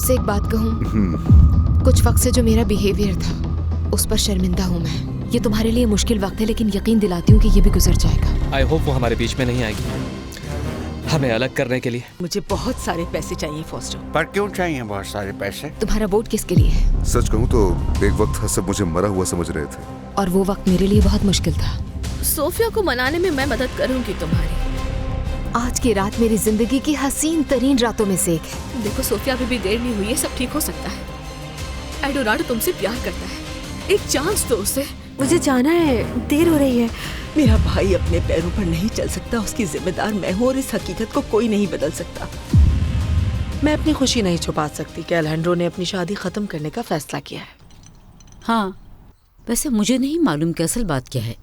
आपसे एक बात कहूँ, कुछ वक्त से जो मेरा बिहेवियर था उस पर शर्मिंदा हूँ मैं। ये तुम्हारे लिए मुश्किल वक्त है, लेकिन यकीन दिलाती हूँ कि ये भी गुजर जाएगा। आई होप वो हमारे बीच में नहीं आएगी हमें अलग करने के लिए। मुझे बहुत सारे पैसे चाहिए फॉस्टर। पर क्यों चाहिए बहुत सारे पैसे? तुम्हारा वोट किसके लिए है? सच कहूँ तो एक वक्त सब मुझे मरा हुआ समझ रहे थे, और वो वक्त मेरे लिए बहुत मुश्किल था। सोफिया को मनाने में मैं मदद करूंगी तुम्हारी। आज की रात मेरी जिंदगी की हसीन तरीन रातों में से एक है। देखो सोफिया अभी भी देर नहीं हुई है, सब ठीक हो सकता है। एडोराडो तुमसे प्यार करता है, एक चांस दो उसे। मुझे जाना है, देर हो रही है। मेरा भाई अपने पैरों पर नहीं चल सकता, उसकी जिम्मेदार मैं हूँ और इस हकीकत को कोई नहीं बदल सकता। मैं अपनी खुशी नहीं छुपा सकती कि अलेहांड्रो ने अपनी शादी खत्म करने का फैसला किया है। हाँ, वैसे मुझे नहीं मालूम कि असल बात क्या है।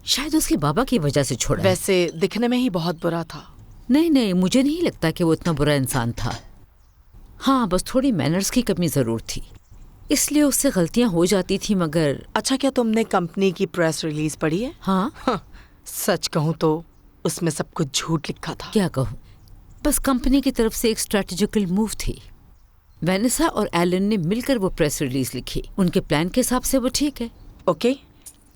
शायद उसके बाबा की वजह से छोड़ा। वैसे दिखने में ही बहुत बुरा था। नहीं, मुझे नहीं लगता कि वो इतना बुरा इंसान था। हाँ, बस थोड़ी मैनर्स की कमी जरूर थी, इसलिए उससे गलतियां हो जाती थी। मगर अच्छा, क्या तुमने कंपनी की प्रेस रिलीज पढ़ी है? हाँ। सच कहूँ तो उसमें सब कुछ झूठ लिखा था। क्या कहूँ, बस कंपनी की तरफ से एक स्ट्रेटेजिकल मूव थी। वेनेसा और एलन ने मिलकर वो प्रेस रिलीज लिखी। उनके प्लान के हिसाब से वो ठीक है। ओके,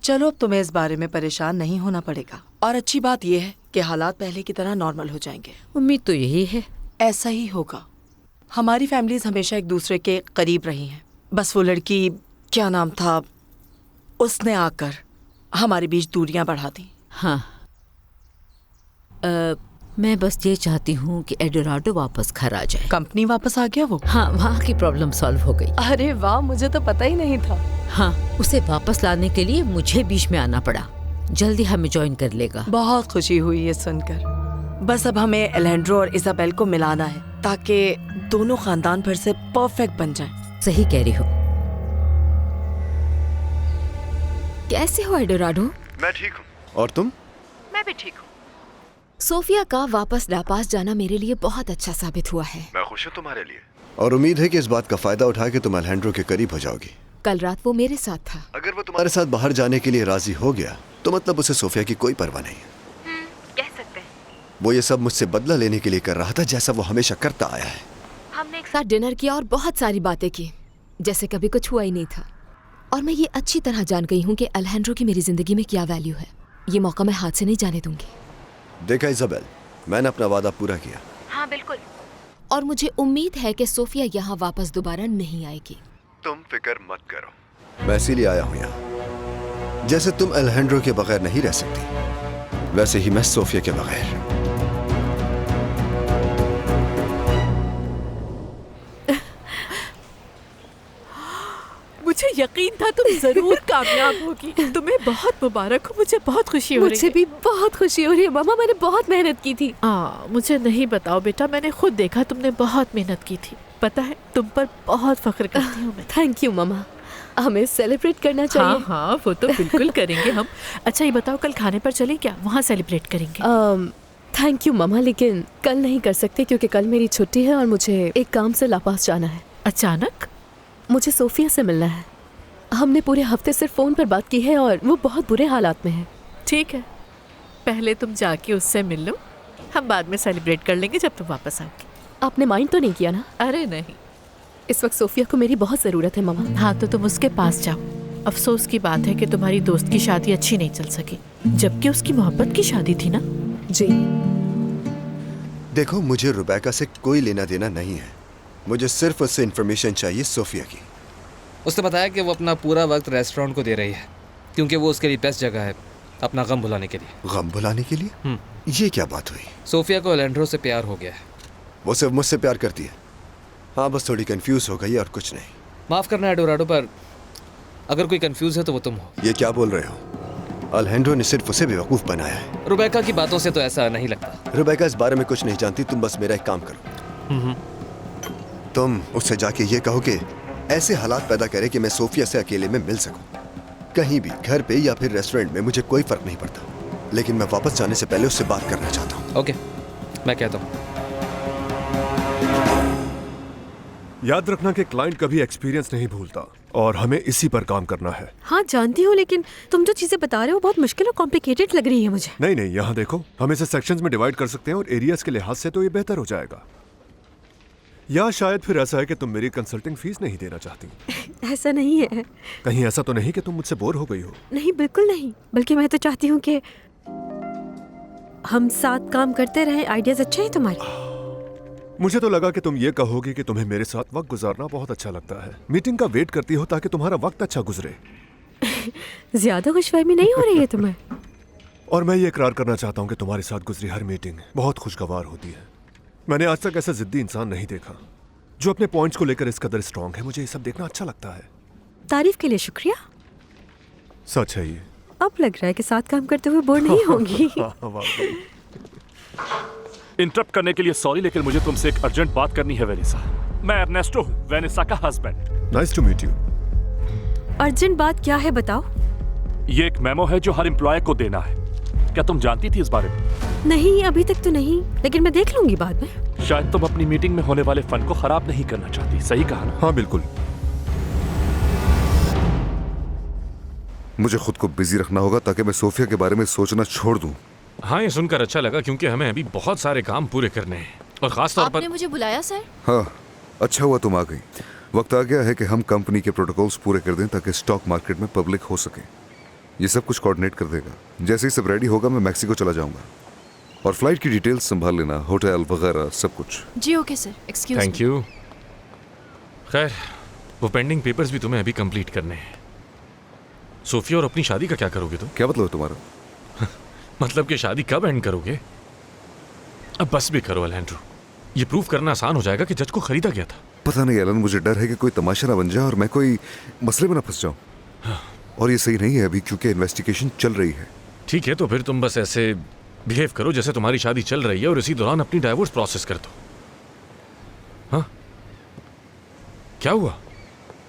चलो अब तुम्हें इस बारे में परेशान नहीं होना पड़ेगा। और अच्छी बात यह है कि हालात पहले की तरह नॉर्मल हो जाएंगे। उम्मीद तो यही है। ऐसा ही होगा। हमारी फैमिलीज हमेशा एक दूसरे के करीब रही हैं। बस वो लड़की, क्या नाम था, उसने आकर हमारे बीच दूरियां बढ़ा दी। हाँ, मैं बस ये चाहती हूँ कि एडोराडो वापस घर आ जाए। कंपनी वापस आ गया वो? हाँ, वहाँ की प्रॉब्लम सॉल्व हो गई। अरे वाह, मुझे तो पता ही नहीं था। हाँ, उसे वापस लाने के लिए मुझे बीच में आना पड़ा। जल्दी हमें ज्वाइन कर लेगा। बहुत खुशी हुई ये सुनकर। बस अब हमें अलेहांड्रो और इजाबेल को मिलाना है ताकि दोनों खानदान फिर से परफेक्ट बन जाएं। सही कह रही हो। कैसे हो एडोराडो? मैं ठीक हूँ। और तुम? मैं भी ठीक हूँ। सोफिया का वापस लापास जाना मेरे लिए बहुत अच्छा साबित हुआ है। मैं खुश हूँ तुम्हारे लिए, और उम्मीद है कि इस बात का फायदा उठा के तुम अलेहांड्रो के करीब हो जाओगी। कल रात वो मेरे साथ था। अगर वो तुम्हारे साथ बाहर जाने के लिए राजी हो गया तो मतलब उसे सोफिया की कोई परवाह नहीं है। कह सकते हैं। वो ये सब मुझसे बदला लेने के लिए कर रहा था, जैसा वो हमेशा करता आया है। हमने एक साथ डिनर किया और बहुत सारी बातें की, जैसे कभी कुछ हुआ ही नहीं था। और मैं ये अच्छी तरह जान गई हूँ कि अलेहांड्रो की मेरी जिंदगी में क्या वैल्यू है। ये मौका मैं हाथ से नहीं जाने दूंगी। देखा इजाबेल, मैंने अपना वादा पूरा किया। हाँ बिल्कुल। और मुझे उम्मीद है कि सोफिया यहाँ वापस दोबारा नहीं आएगी। तुम फिक्र मत करो, मैं इसीलिए आया हूँ यहाँ। जैसे तुम अलेहांड्रो के बगैर नहीं रह सकती, वैसे ही मैं सोफिया के बगैर। मुझे यकीन था तुम जरूर कामयाब होगी। तुम्हें बहुत मुबारक हो, मुझे बहुत खुशी हो रही है। मुझे भी बहुत खुशी हो रही है मामा, मैंने बहुत मेहनत की थी। मुझे नहीं बताओ बेटा, मैंने खुद देखा तुमने बहुत मेहनत की थी। पता है, तुम पर बहुत फख्र करती हूँ मैं। थैंक यू मामा, हमें सेलिब्रेट करना चाहिए। हाँ, वो तो बिल्कुल करेंगे हम। अच्छा ये बताओ, कल खाने पर चलें क्या? वहाँ सेलिब्रेट करेंगे। थैंक यू मामा, लेकिन कल नहीं कर सकते क्योंकि कल मेरी छुट्टी है और मुझे एक काम से लापास जाना है। अचानक? मुझे सोफिया से मिलना है। हमने पूरे हफ्ते सिर्फ फोन पर बात की है और वो बहुत बुरे हालात में है। ठीक है, पहले तुम जाके उससे मिल लो, हम बाद में सेलिब्रेट कर लेंगे जब तुम वापस आओगे। आपने माइंड तो नहीं किया ना? अरे नहीं, इस वक्त सोफिया को मेरी बहुत जरूरत है मामा। हाँ तो तुम उसके पास जाओ। अफसोस की बात है कि तुम्हारी दोस्त की शादी अच्छी नहीं चल सकी, जबकि उसकी मोहब्बत की शादी थी ना। जी देखो, मुझे रुबैका से कोई लेना देना नहीं है। मुझे सिर्फ उससे इन्फॉर्मेशन चाहिए सोफिया की। उसने बताया कि वो अपना पूरा वक्त रेस्टोरेंट को दे रही है क्योंकि वो उसके लिए बेस्ट जगह है अपना गम भुलाने के लिए। गम भुलाने के लिए? ये क्या बात हुई? सोफिया को अलेहांड्रो से प्यार हो गया है। वो सिर्फ मुझसे प्यार करती है? हाँ, बस थोड़ी कंफ्यूज हो गई और कुछ नहीं। माफ करना एडोराडो, पर अगर कोई कंफ्यूज है तो वो तुम हो। ये क्या बोल रहे हो? अलेहांड्रो ने सिर्फ उसे बेवकूफ बनाया है। रुबैका की बातों से तो ऐसा नहीं लगता। रुबैका इस बारे में कुछ नहीं जानती। तुम बस मेरा एक काम करो, तुम उससे जाके ये कहो कि ऐसे हालात पैदा करे कि मैं सोफिया से अकेले में मिल सकूं। कहीं भी, घर पे या फिर रेस्टोरेंट में, मुझे कोई फर्क नहीं पड़ता, लेकिन मैं वापस जाने से पहले उससे बात करना चाहता हूँ। ओके, मैं कहता हूँ। याद रखना कि क्लाइंट कभी एक्सपीरियंस नहीं भूलता और हमें इसी पर काम करना है। हाँ जानती हूँ, लेकिन तुम जो चीजें बता रहे हो बहुत मुश्किल और कॉम्प्लिकेटेड लग रही है मुझे। नहीं, यहाँ देखो, हम इसे सेक्शंस में डिवाइड कर सकते हैं और एरियाज के लिहाज से तो ये बेहतर हो जाएगा। या शायद फिर ऐसा है कि तुम मेरी कंसल्टिंग फीस नहीं देना चाहती। ऐसा नहीं है। कहीं ऐसा तो नहीं कि तुम मुझसे बोर हो गई हो? नहीं, बिल्कुल नहीं। बल्कि मैं तो चाहती हूँ कि हम साथ काम करते रहें। आइडियाज अच्छे हैं तुम्हारे। मुझे तो लगा कि तुम ये कहोगी कि तुम्हें मेरे साथ वक्त गुजारना बहुत अच्छा लगता है, मीटिंग का वेट करती हो ताकि तुम्हारा वक्त अच्छा गुजरे। ज्यादा खुशफहमी नहीं हो रही है तुम्हें? और मैं ये इकरार करना चाहता हूँ कि तुम्हारे साथ गुजरी हर मीटिंग बहुत खुशगवार होती है। मैंने आज तक ऐसा जिद्दी इंसान नहीं देखा जो अपने पॉइंट्स को लेकर इस कदर स्ट्रांग है। मुझे ये सब देखना अच्छा लगता है। तारीफ के लिए शुक्रिया। सच है ये। अब लग रहा है कि साथ काम करते हुए बोर नहीं होंगी। इंटरप्ट करने के लिए सॉरी, लेकिन मुझे तुमसे एक अर्जेंट बात करनी है वेनिसा। मैं अर्नेस्टो हूँ, वेनिसा का husband. Nice to meet you. Urgent बात क्या है बताओ? ये एक मेमो है जो हर एम्प्लॉय को देना है। क्या तुम जानती थी इस बारे में? नहीं, अभी तक तो नहीं, लेकिन मैं देख लूंगी बाद में। शायद तुम अपनी मीटिंग में होने वाले फन को खराब नहीं करना चाहती, सही कहा ना? हाँ बिल्कुल। मुझे खुद को बिजी रखना होगा ताकि मैं सोफिया के बारे में सोचना छोड़ दूं। हाँ, ये सुनकर अच्छा लगा क्योंकि हमें अभी बहुत सारे काम पूरे करने हैं और खास तौर पर। आपने मुझे बुलाया सर? हाँ, अच्छा हुआ तुम आ गई। वक्त आ गया है कि हम कंपनी के प्रोटोकॉल्स पूरे कर दें ताकि स्टॉक मार्केट में पब्लिक हो सके। ये सब कुछ कोऑर्डिनेट कर देगा। जैसे ही सब रेडी होगा मैं मैक्सिको चला जाऊंगा और फ्लाइट की डिटेल्स संभाल लेना, होटल वगैरह सब कुछ। जी okay sir, excuse me. Thank you. खैर, वो पेंडिंग पेपर्स भी तुम्हें अभी कंप्लीट करने हैं। सोफिया और अपनी शादी का क्या करोगे तुम? क्या मतलब है तुम्हारा? मतलब कि शादी कब एंड करोगे? अब बस भी करो अलैंड्रो। ये प्रूव करना आसान हो जाएगा कि जज को खरीदा गया था। पता नहीं एलन, मुझे डर है कि कोई तमाशा ना बन जाए और मैं कोई मसले में ना फंस जाऊं। और ये सही नहीं है अभी क्योंकि इन्वेस्टिगेशन चल रही है। ठीक है, तो फिर तुम बस ऐसे बिहेव करो जैसे तुम्हारी शादी चल रही है और इसी दौरान अपनी डाइवोर्स प्रोसेस कर दो। हाँ, क्या हुआ?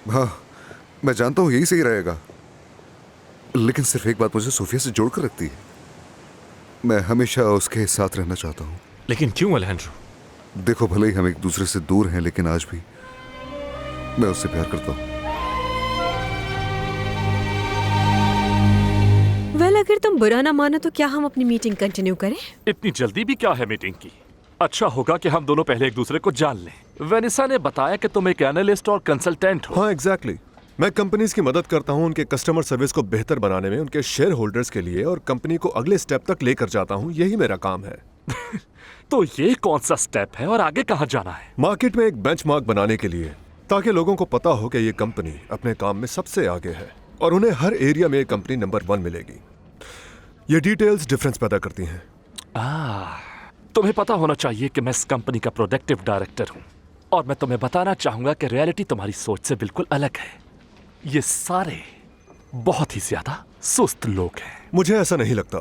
हाँ, मैं जानता हूँ यही सही रहेगा, लेकिन सिर्फ एक बात मुझे सोफिया से जोड़कर रखती है। मैं हमेशा उसके साथ रहना चाहता हूँ। लेकिन क्यों अलैंड्रो? देखो, भले ही हम एक दूसरे से दूर हैं, लेकिन आज भी मैं उससे प्यार करता हूँ। वेल, अगर तुम बुरा ना मानो तो क्या हम अपनी मीटिंग कंटिन्यू करें? इतनी जल्दी भी क्या है मीटिंग की? अच्छा होगा कि हम दोनों पहले एक दूसरे को जान लें। वेनिसा ने बताया कि तुम एक एनालिस्ट और कंसल्टेंट हो। हाँ एग्जैक्टली। मैं कंपनीज की मदद करता हूँ उनके कस्टमर सर्विस को बेहतर बनाने में, उनके शेयर होल्डर्स के लिए, और कंपनी को अगले स्टेप तक लेकर जाता हूँ। यही मेरा काम है। तो ये कौन सा स्टेप है और आगे कहाँ जाना है? मार्केट में एक बेंचमार्क बनाने के लिए, ताकि लोगों को पता हो कि ये कंपनी अपने काम में सबसे आगे है और उन्हें हर एरिया में कंपनी नंबर 1 मिलेगी। ये डिटेल्स डिफरेंस पैदा करती हैं। तुम्हें पता होना चाहिए कि मैं इस कंपनी का प्रोडक्टिव डायरेक्टर हूँ और मैं तुम्हें बताना चाहूंगा कि रियलिटी तुम्हारी सोच से बिल्कुल अलग है। ये सारे बहुत ही ज्यादा सुस्त लोग हैं। मुझे ऐसा नहीं लगता,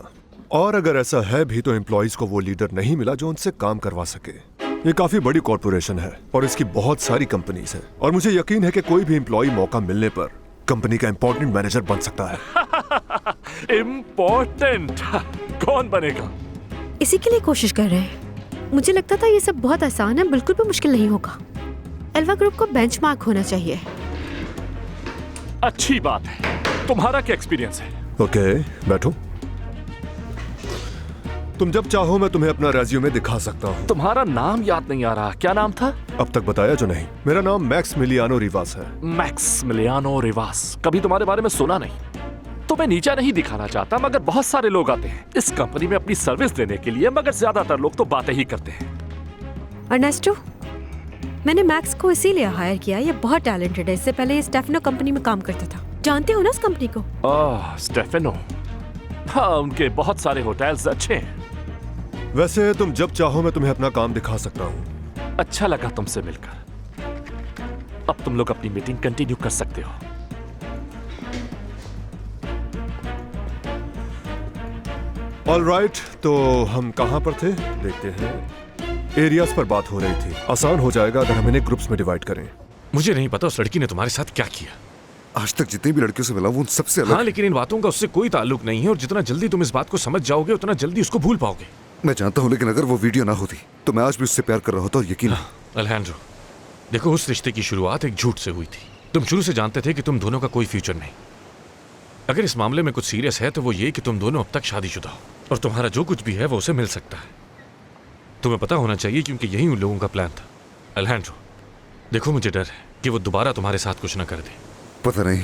और अगर ऐसा है भी तो एम्प्लॉइज को वो लीडर नहीं मिला जो उनसे काम करवा सके। ये काफी बड़ी कॉर्पोरेशन है और इसकी बहुत सारी कंपनीज हैं, और मुझे यकीन है कि कोई भी एम्प्लॉय मौका मिलने पर कंपनी का इंपॉर्टेंट मैनेजर बन सकता है। इम्पोर्टेंट? कौन बनेगा? इसी के लिए कोशिश कर रहे हैं। मुझे लगता था ये सब बहुत आसान है, बिल्कुल भी मुश्किल नहीं होगा। एल्वा ग्रुप को बेंचमार्क होना चाहिए। अच्छी बात है। तुम्हारा क्या एक्सपीरियंस है? ओके, बैठो। तुम जब चाहो मैं तुम्हें अपना रेज्यूमे दिखा सकता हूँ। तुम्हारा नाम याद नहीं आ रहा, क्या नाम था? अब तक बताया जो नहीं। मेरा नाम मैक्समिलियानो रिवास है। मैक्समिलियानो रिवास? कभी तुम्हारे बारे में सुना नहीं। तो मैं नीचा नहीं दिखाना चाहता, मगर बहुत सारे लोग आते हैं इस कंपनी में अपनी सर्विस देने के लिए, मगर ज्यादातर लोग तो बातें ही करते हैं। अर्नेस्टो, मैंने मैक्स को इसीलिए हायर किया। ये बहुत टैलेंटेड है। इससे पहले ये स्टेफनो कंपनी में काम करता था। जानते हो ना उस कंपनी को? स्टेफनो? हाँ, उनके बहुत सारे होटल्स अच्छे हैं। वैसे तुम जब चाहो मैं तुम्हें अपना काम दिखा सकता हूँ। अच्छा लगा तुमसे मिलकर। अब तुम लोग अपनी मीटिंग कंटिन्यू कर सकते हो। ऑलराइट, तो हम कहाँ पर थे? देखते हैं। एरियाज पर बात हो रही थी। आसान हो जाएगा अगर हम इन्हें ग्रुप्स में डिवाइड करें। मुझे नहीं पता उस लड़की ने तुम्हारे साथ क्या किया। आज तक जितनी भी लड़कियों से मिला वो उन सबसे अलग। हाँ, लेकिन इन बातों का उससे कोई ताल्लुक नहीं है, और जितना जल्दी तुम इस बात को समझ जाओगे उतना जल्दी उसको भूल पाओगे। मैं जानता हूँ, लेकिन अगर वो वीडियो ना होती तो मैं आज भी उससे प्यार कर रहा होता, और यकीन है। अलैंड्रो, देखो, उस रिश्ते की शुरुआत एक झूठ से हुई थी। तुम शुरू से जानते थे कि तुम दोनों का कोई फ्यूचर नहीं। अगर इस मामले में कुछ सीरियस है तो वो ये कि तुम दोनों अब तक शादीशुदा हो और तुम्हारा जो कुछ भी है वो उसे मिल सकता है। तुम्हें पता होना चाहिए क्योंकि यही उन लोगों का प्लान था। अलैंड्रो, देखो मुझे डर है कि वो दोबारा तुम्हारे साथ कुछ ना कर दे। पता नहीं,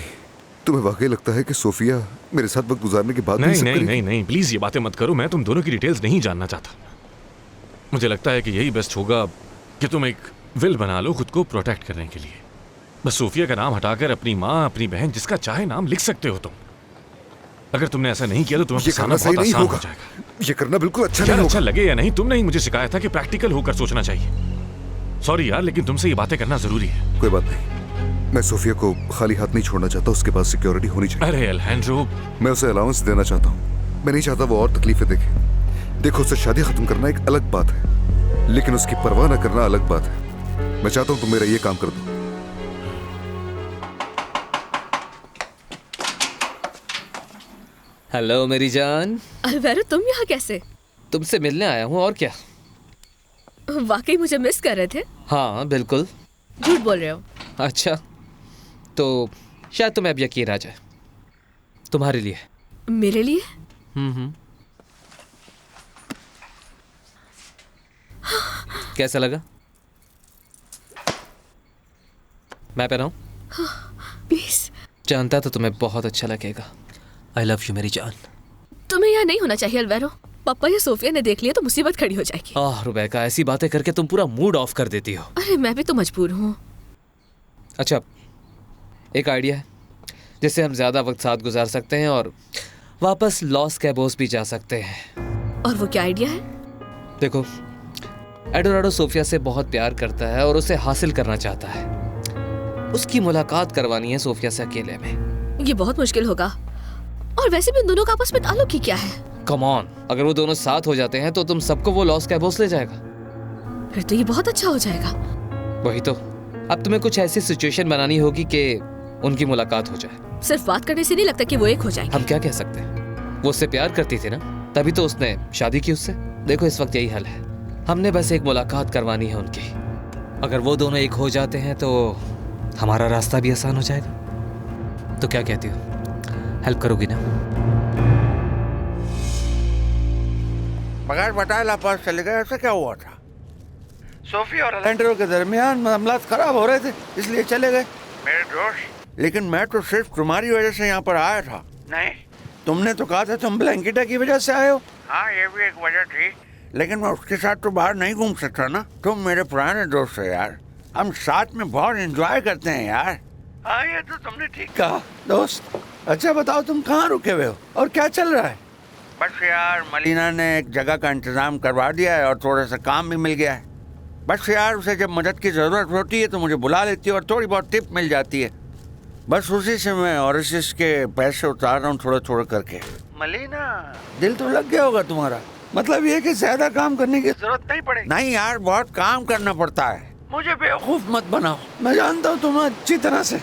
तुम्हें वाकई लगता है कि सोफिया मेरे साथ वक्त गुजारने के बाद नहीं नहीं नहीं नहीं, प्लीज ये बातें मत करो। मैं तुम दोनों की डिटेल्स नहीं जानना चाहता। मुझे लगता है कि यही बेस्ट होगा कि तुम एक विल बना लो खुद को प्रोटेक्ट करने के लिए। बस सोफिया का नाम हटाकर अपनी माँ, अपनी बहन, जिसका चाहे नाम लिख सकते हो तुम। अगर तुमने ऐसा नहीं किया तो तुम्हें फंसाना बहुत आसान हो जाएगा। ये करना बिल्कुल अच्छा नहीं यार, होगा। अच्छा लगे या नहीं, तुमने ही मुझे सिखाया था कि प्रैक्टिकल होकर सोचना चाहिए। सॉरी यार, लेकिन तुमसे ये बातें करना जरूरी है। कोई बात नहीं, मैं सोफिया को खाली हाथ नहीं छोड़ना चाहता। उसके पास सिक्योरिटी होनी चाहिए। अरे अलहेंड्रो, मैं उसे अलाउंस देना चाहता हूँ। मैं नहीं चाहता वो और तकलीफें देखे। देखो, उससे शादी खत्म करना एक अलग बात है, लेकिन उसकी परवाह न करना अलग बात है। मैं चाहता हूँ तुम मेरा ये काम कर दो। हेलो मेरी जान। अलवेरो, तुम यहाँ कैसे? तुमसे मिलने आया हूँ, और क्या। वाकई मुझे मिस कर रहे थे? हाँ बिल्कुल। झूठ बोल रहे हो? अच्छा, तो शायद तुम्हें अब यकीन आ जाए। तुम्हारे लिए। मेरे लिए? कैसा लगा? मैं पहनाऊं? प्लीज। जानता तो तुम्हें बहुत अच्छा लगेगा। आई लव यू मेरी जान। तुम्हें यहाँ नहीं होना चाहिए अलवेरो। पापा या सोफिया ने देख लिया तो मुसीबत खड़ी हो जाएगी। रुबैका, ऐसी बातें करके तुम पूरा मूड ऑफ कर देती हो। अरे मैं भी तो मजबूर हूँ। अच्छा, एक आइडिया है जिससे हम ज्यादा वक्त साथ गुजार सकते हैं और वापस लॉस कैबोस भी जा सकते हैं। और वो क्या आइडिया है? देखो, एडोराडो सोफिया से बहुत प्यार करता है और उसे हासिल करना चाहता है। उसकी मुलाकात करवानी है सोफिया से अकेले में। ये बहुत मुश्किल होगा, और वैसे भी उन दोनों का आपस में ताल्लुक ही क्या है? कम ऑन, अगर वो दोनों साथ हो जाते हैं तो तुम सबको वो लॉस कैबोस ले जाएगा। फिर तो ये बहुत अच्छा हो जाएगा। वही तो। अब तुम्हें कुछ ऐसी सिचुएशन बनानी होगी कि उनकी मुलाकात हो जाए। सिर्फ बात करने से नहीं लगता कि वो एक हो जाएंगे। हम क्या कह सकते हैं, वो उससे प्यार करती थी ना, तभी तो उसने शादी की उससे। देखो, इस वक्त यही हल है, हमने बस एक मुलाकात करवानी है उनकी। अगर वो दोनों एक हो जाते हैं तो हमारा रास्ता भी आसान हो जाएगा। तो क्या कहती हो, हेल्प करोगी ना? बगैर बताए लापास चले गए, ऐसा क्या हुआ था? सोफी और अलेंड्रो के दरमियान मामलात खराब हो रहे थे, इसलिए चले गए मेरे दोस्त। लेकिन मैं तो सिर्फ तुम्हारी वजह से यहाँ पर आया था। नहीं, तुमने तो कहा था तुम ब्लैंकेटा की वजह से आए हो। हाँ, ये भी एक वजह थी, लेकिन मैं उसके साथ तो बाहर नहीं घूम सकता ना। तुम मेरे पुराने दोस्त हो यार, हम साथ में बहुत एंजॉय करते हैं यार। हाँ, ये तो तुमने ठीक कहा दोस्त। अच्छा बताओ, तुम कहाँ रुके हुए हो और क्या चल रहा है? बस यार, मलीना ने एक जगह का इंतजाम करवा दिया है और थोड़ा सा काम भी मिल गया है। बस यार, उसे जब मदद की ज़रूरत होती है तो मुझे बुला लेती है और थोड़ी बहुत टिप मिल जाती है। बस उसी से मैं ऑरिसिस के पैसे उतार रहा हूँ थोड़ा थोड़ा करके। मलीना, दिल तो लग गया होगा तुम्हारा। मतलब ये कि ज्यादा काम करने की जरूरत नहीं पड़ेगी। नहीं यार, बहुत काम करना पड़ता है। मुझे बेवकूफ मत बनाओ, मैं जानता हूँ तुम्हें अच्छी तरह से।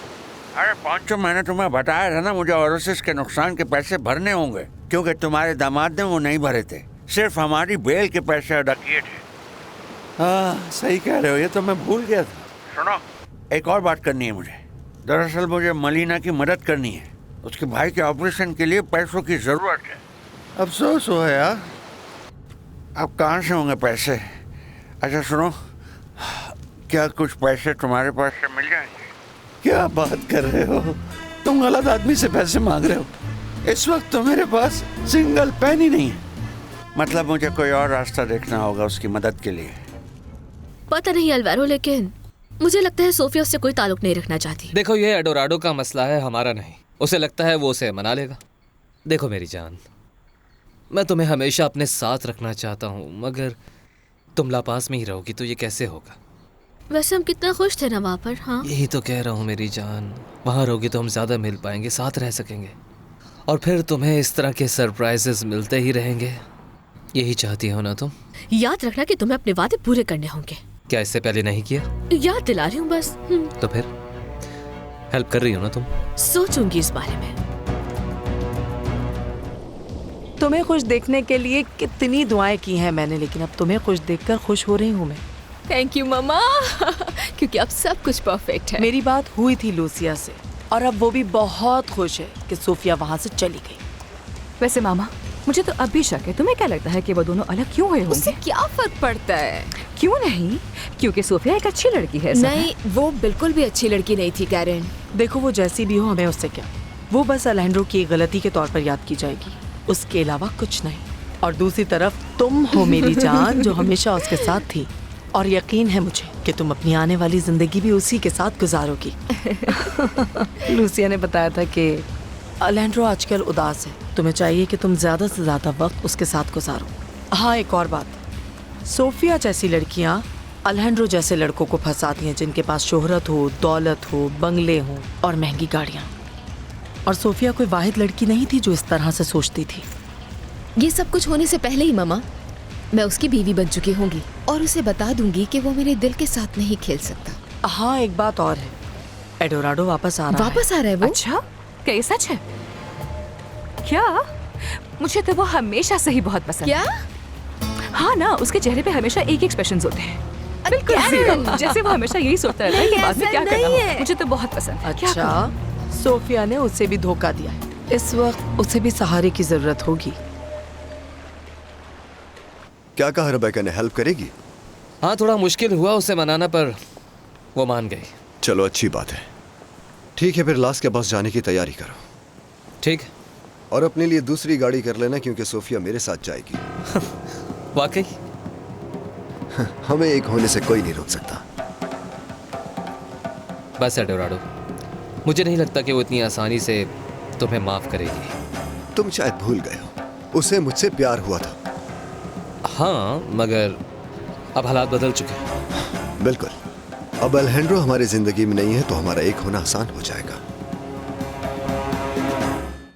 अरे 5 मैंने तुम्हें बताया था ना, मुझे ऑरिसिस के नुकसान के पैसे भरने होंगे, क्योंकि तुम्हारे दामाद ने वो नहीं भरे थे, सिर्फ हमारी बेल के पैसे अदा किए थे। हाँ, सही कह रहे हो, ये तो मैं भूल गया था। सुनो, एक और बात करनी है मुझे। दरअसल मुझे मलीना की मदद करनी है, उसके भाई के ऑपरेशन के लिए पैसों की जरूरत है। अफसोस हुआ यार, अब कहाँ से होंगे पैसे? अच्छा सुनो, क्या कुछ पैसे तुम्हारे पास से मिल जाएंगे? क्या बात कर रहे हो, तुम गलत आदमी से पैसे मांग रहे हो। इस वक्त तो मेरे पास सिंगल पेनी नहीं है। मतलब मुझे कोई और रास्ता देखना होगा उसकी मदद के लिए। पता नहीं अल्वारो, लेकिन मुझे लगता है सोफिया उससे कोई ताल्लुक नहीं रखना चाहती। देखो, ये एडोराडो का मसला है, हमारा नहीं। उसे लगता है वो उसे मना लेगा। देखो मेरी जान, मैं तुम्हें हमेशा अपने साथ रखना चाहता हूँ, मगर तुम लापास में ही रहोगी तो ये कैसे होगा? वैसे हम कितना खुश थे ना वहाँ पर। हाँ, यही तो कह रहा हूँ मेरी जान, वहाँ रहोगी तो हम ज़्यादा मिल पाएंगे, साथ रह सकेंगे, और फिर तुम्हें इस तरह के सरप्राइजेस मिलते ही रहेंगे। यही चाहती हो ना तुम? याद रखना कि तुम्हें अपने वादे पूरे करने होंगे। क्या इससे पहले नहीं किया? याद दिला रही हूँ बस। तो फिर हेल्प कर रही हो ना तुम? सोचूंगी इस बारे में। तुम्हें खुश देखने के लिए कितनी दुआएं की हैं मैंने, लेकिन अब तुम्हें खुश देखकर खुश हो रही हूँ मैं। थैंक यू मम्मा, क्योंकि अब सब कुछ परफेक्ट है। मेरी बात हुई थी लूसिया से, और अब वो भी बहुत खुश है कि सोफिया वहाँ से चली गई। वैसे मामा, मुझे तो अब भी शक है। तुम्हें क्या लगता है कि वो दोनों अलग क्यों हुए होंगे? उससे क्या फर्क पड़ता है? क्यों नहीं? क्योंकि सोफिया एक अच्छी लड़की है। नहीं, वो बिल्कुल भी अच्छी लड़की नहीं थी कैरन। देखो वो जैसी भी हो, हमें उससे क्या, वो बस अलैंड्रो की एक गलती के तौर पर याद की जाएगी, उसके अलावा कुछ नहीं। और दूसरी तरफ तुम हो मेरी जान, जो हमेशा उसके साथ थी, और यकीन है मुझे कि तुम अपनी आने वाली जिंदगी भी उसी के साथ गुजारोगी। लूसिया ने बताया था कि अलैंड्रो आजकल उदास है, तुम्हें चाहिए कि तुम ज्यादा से ज्यादा वक्त उसके साथ गुजारो। हाँ, एक और बात, सोफिया जैसी लड़कियां अलैंड्रो जैसे लड़कों को फंसाती हैं जिनके पास शोहरत हो, दौलत हो, बंगले हो और महंगी गाड़ियां। और सोफिया कोई वाहिद लड़की नहीं थी जो इस तरह से सोचती थी। ये सब कुछ होने से पहले ही मामा, मैं उसकी बीवी बन चुकी होंगी और उसे बता दूंगी कि वो मेरे दिल के साथ नहीं खेल सकता। हाँ, एक बात और है, एडोराडो वापस आ रहा है वो? अच्छा, क्या ये सच है? क्या? मुझे तो वो हमेशा से ही बहुत पसंद क्या? है। हाँ ना, उसके चेहरे पे हमेशा एक ही एक्सप्रेशंस होते हैं, बिल्कुल zero। जैसे वो हमेशा यही सोचता रहता है कि बाद में क्या करना हो। मुझे तो बहुत पसंद है। अच्छा, सोफिया ने उसे भी धोखा दिया है, इस वक्त उसे भी सहारे की जरूरत होगी। क्या कहा रेबेका ने, हेल्प करेगी? हाँ, थोड़ा मुश्किल हुआ उसे मनाना, पर वो मान गई। चलो अच्छी बात है। ठीक है, फिर लास्ट के पास जाने की तैयारी करो। ठीक। और अपने लिए दूसरी गाड़ी कर लेना, क्योंकि सोफिया मेरे साथ जाएगी। वाकई? हमें एक होने से कोई नहीं रोक सकता। बस एडोराडो, मुझे नहीं लगता कि वो इतनी आसानी से तुम्हें माफ करेगी। तुम शायद भूल गए हो, उसे मुझसे प्यार हुआ था। हाँ, मगर अब हालात बदल चुके हैं। बिल्कुल। अब अलैंड्रो हमारी जिंदगी में नहीं है तो हमारा एक होना आसान हो जाएगा।